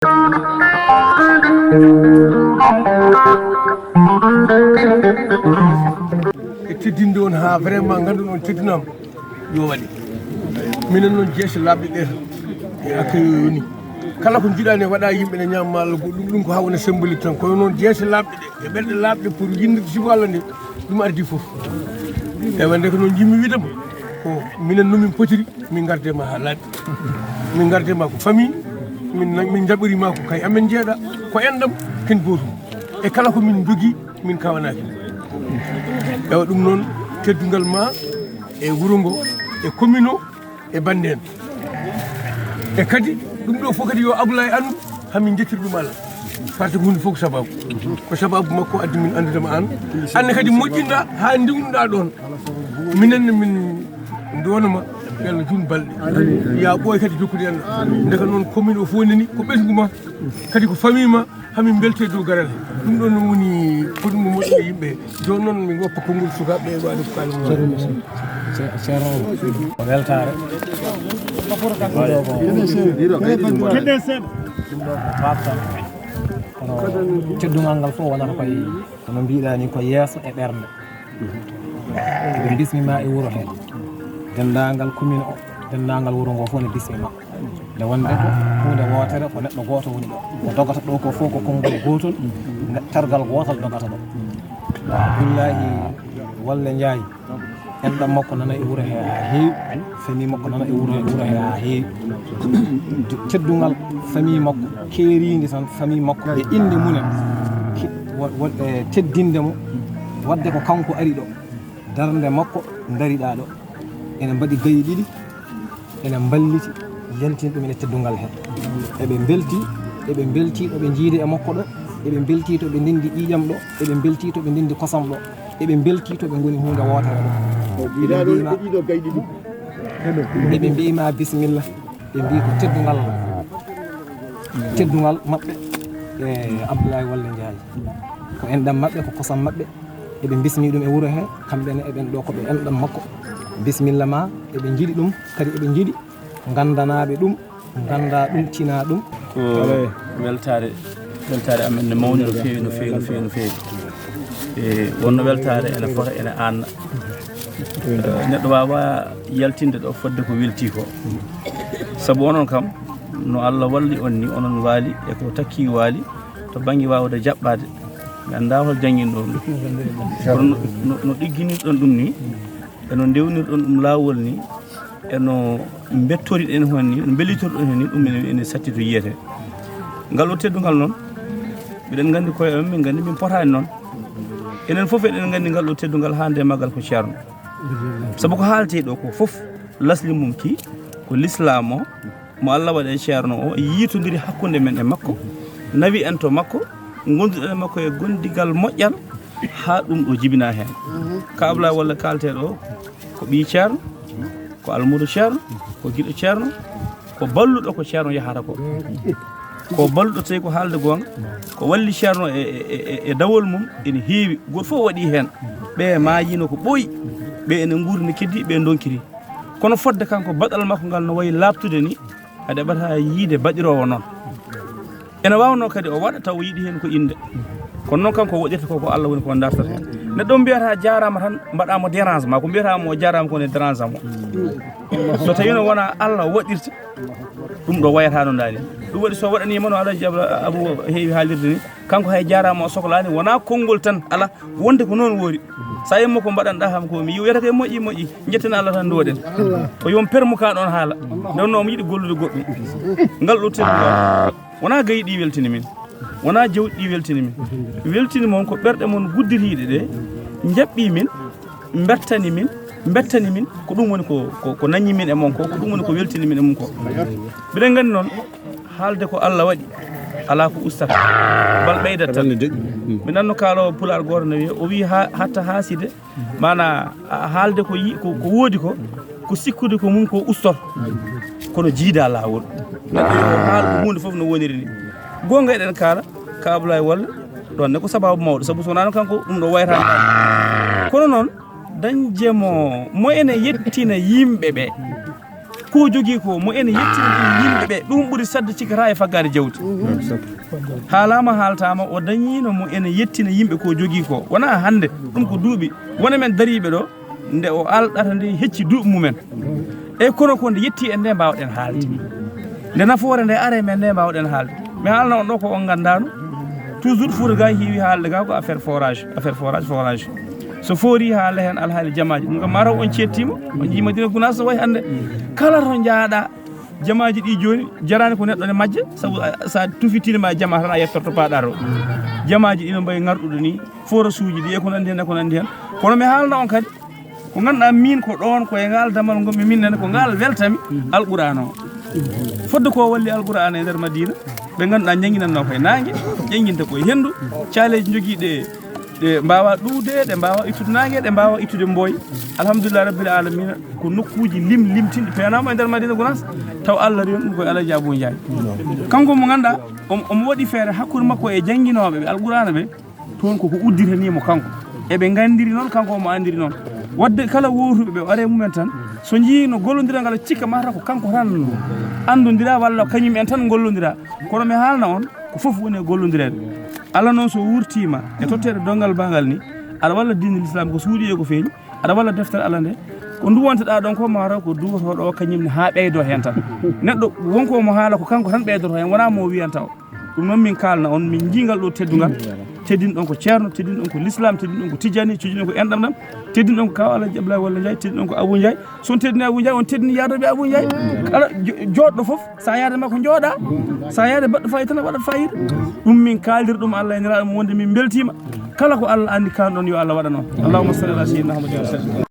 e teddinde on ha vraiment ganduɗon on teddinama yo waɗi minen noon jeese labɗe ɗe e accueil o yoni kala ko jiiɗani waɗa yimɓe ne ñamma Allah ɗum ko hawna symbolique tan kono noon jeese labɗe ɗe e ɓerɗe labɗe pour yinde siko Allah nde ɗum ardi foof e wande ko noon jimmi widama ko minen nomin potiri min gardema ha laaɓi min gardema ko famille min jaɓorima ko kay amen jeeɗa ko enɗam ken gotum e kala ko min jogui min kawanaki ewa ɗum noon teddugal ma e wuuro ngo e commune o e bande en e kadi ɗum ɗo fof kadi yo Abdoulaye andu hamin jettir ɗum Allah par ce que hunde fof ko sababu makko addi min andudema an anne kadi moƴƴinɗa ha ndiwnuɗa ɗon minenne min donoma yalla jun balɗe ya ɓooy kadi jokkude en ndeka noon commune o fof nani ko ɓesgu ma kadi ko famille ma hamin belte dow garal ɗum ɗon woni koɗum moƴƴi yimɓe joni noon min woppa konngol sukaɓe e waɗi ko kalmo ceerno weltare kono teddugal ngal fof wonata koye kono mbiɗa ni ko yeeso e ɓerde eɓe bismima e wuuro he dendagal commune o dendagal wuuro ngo fof ne bismima nde wonde ko hunde wotere ko neɗɗo goto woni ɗo ko dogata ɗo ko fof ko konngol gotol targal gotal dogata ɗo billahi walle jaayi enɗam makko nana e wuuro he ha heewi famille makko nana e wuuro he ha heewi teddugal famille makko keeridi tan famille makko e inde munen teddinde mo wadde ko kanko ari ɗo darde makko dariɗa ɗo ene mbaɗi gayi ɗiɗi ene balliti lentini ɗum ene teddugal he eɓe belti ɗo ɓe jiide e makko ɗo eɓe belti to ɓe ndindi ƴiƴam ɗo eɓe belti to ɓe ndindi kosam ɗo eɓe belti to ɓe goni hunde wotere ɗo eɓe mbima bisimilla ɓe mbi ko teddugal maɓɓe e Abdoulaye Walle Ndiaye ko enɗam maɓɓe ko kosam maɓɓe eɓe bismi ɗum e wuuro he kamɓene eɓen ɗo koɓe enɗam makko bisimilla ma eɓe jiiɗi ɗum kadi eɓe jiiɗi gandanaɓe ɗum ganda ɗum tina ɗum ko weltare amen ne mawni no feewi no feewi e wonno weltare ene fota ene anna neɗɗo wawa yaltinde ɗo fodde ko welti ko saabu onon kam no Allah walli on ni onon waali e ko takki waali to banggue wawde jaɓɓade mi anda hol jangguino ɗum kono no ɗigguinirɗon ɗum ni eno ndewnirɗon ɗum lawol ni eno bettoriɗen hon ni no bellitorɗon hen ni ɗum ene satti to yiyete ngal o teddugal noon miɗen gandi koye amen min gandi min potani noon enen foof eɗen gandi ngal ɗo teddugal hande maggal ko ceerno saabu ko haalte ɗo ko foof lasli mum ki ko l'islam o mo Allah waɗe ceerno o yitodiri hakkude men e makko nawi en to makko gonduɗen e makko e gondigal moƴƴal ha ɗum ɗo jibina hen ka Abdoulaye Walle kalteɗo ko ɓi ceerno ko almudo ceerno ko giɗo ceerno ko balluɗo ko ceerno yahata ko balluɗo tawi ko haalde gonga ko walli ceerno e dawol mum ene heewi goto fof waɗi hen ɓe mayino ko ɓooyi ɓe ene guuri ne keddi ɓe donkiri kono fodde kanko baɗal makko ngal no wayi labtude ni a ɗeɓata yiide baɗirowo noon ene wawno kadi o waɗa taw o yiiɗi hen ko inde kono noon kanko woɗirta ko Allah woni ko dartata hen neɗɗo mbiyata jarama tan mbaɗamo dérangement ko mbiyatamo o jarama kone dérangement so tawino wona Allah waɗirta ɗum ɗo wayata no dani ɗum waɗi so waɗanima no Alaji Abou heewi haalirde ni kanko hay jarama o sohlani wona konngol tan ala wonde ko noon woori sa yimmo ko mbaɗanɗa ham ko mi wiyata ke moƴƴi jetten Allah tan nduwaɗen o yon permu ka ɗon haala nde wonno omo yiiɗi gollude goɗɗum ngal ɗo teddugal wona gayi ɗi weltini min wona jawɗi ɗi weltini moon ko ɓerɗe moon guddiriɗe ɗe jaɓɓi min bettani min ko ɗum woni ko naññi min e moon ko ɗum woni ko weltini min e mum ko mbiɗen gandi noon haalde ko Allah waɗi ala ko ustata bal ɓeydat tan mi nanno kaalowo pular goto no wiya o wi hatta haaside mana haalde ko woodi ko sikkude ko mum ko ustor kono jiida lawol neɗɗo yo haal ko hunde foof no woniri ni gonga eɗen kaala ka Abdoulaye Walle ɗon ne ko sababu mawɗo saabu so wonano kanko ɗum ɗo wayata kono noon dañjemo mo ene yettina yimɓe ɓe ko jogii ko mo ene yettina yimɓe ɓe ɗum ɓuri sadde cikata e faggade jawdi haalama haaltama o dañino mo ene yettina yimɓe ko jogii ko wona hande ɗum ko duuɓi wona men dariɓe ɗo nde o alɗata nde hecci duuɓi mumen e kono ko nde yetti e nde mbawɗen haalde nde nafoore nde are men nde mbawɗen haalde mi haalna on ɗo ko on gandano toujours Fouta ga heewi haalde ga ko affaire forage so foori haala hen alhaali jamaji ɗum kam mataw on cettima on jii Madina Gounass so way hande kala to jaaɗa jamaji ɗi joni jarani ko neɗɗo ne majja saabu sa tufitinima jama tan a yettorto paɗa to jamaji ɗi no mbayi ngarɗuɗo ni forage uji ɗi e ko nandi hen kono mi haalna on kadi ko ganduɗa min ko ɗon koye ngal damal gonmi min nene ko ngal weltami alqur'ana o fodde ko walli alqur'ana e nder Madina ɓe ganduɗa jangguinanno koye nangue jangguinta koye hendu caaleji joguiɗe ɗe mbawa ɗuude ɗe mbawa ittude nangue ɗe mbawa ittude mboy alhamdulillah rabbil alamina ko nokkuji limtinɗi penama e nder Madina Gounass taw Allah rewi ɗum koye Alaji Abou Ndiaye kanko mo ganduɗa omo waɗi feere hakkude makko e jangguinoɓe ɓe alqur'ana ɓe toon koko udditanimo kanko eɓe gandiri noon kanko omo andiri noon wadde kala wotuɓe ɓe are mumen tan so jii no gollodira ngal cikka mata ko kanko tan andodira walla kañum en tan gollodira kono mi haalna on ko foof woni e gollodirede Allah noon so wurtima e tottede dongal bangal ni aɗa walla diine l'islam ko suuɗi e ko feeñi aɗa walla deftere Allah nde ko duwonteɗa ɗon ko mataw ko duwotoɗo o kañumne ha ɓeydo hen tan neɗɗo wonko mo haala ko kanko tan ɓeydoto hen wona mo wiyanta o ɗum noon min kalna on min jingal ɗo teddugal teddin ɗon ko ceerno teddin ɗon ko l'islam teddin ɗon ko tijani teddin ɗon ko enɗam ɗam teddin ɗon ko kaw Alaji Abdoulaye Walla Ndiaye teddin ɗon ko Abou Ndiaye son teddini Abou Ndiaye on teddini yadoɓe Abou Ndiaye kala joɗɗo foof sa yaade makko jooɗa sa yaade baɗɗo fayida tan a waɗat fayida ɗum min kaldir ɗum Allah e niraɗo wonde min beltima kala ko Allah andi kan ɗon yo Allah waɗa noon allahumma salli ala sayyidina Muhammadin wa sallam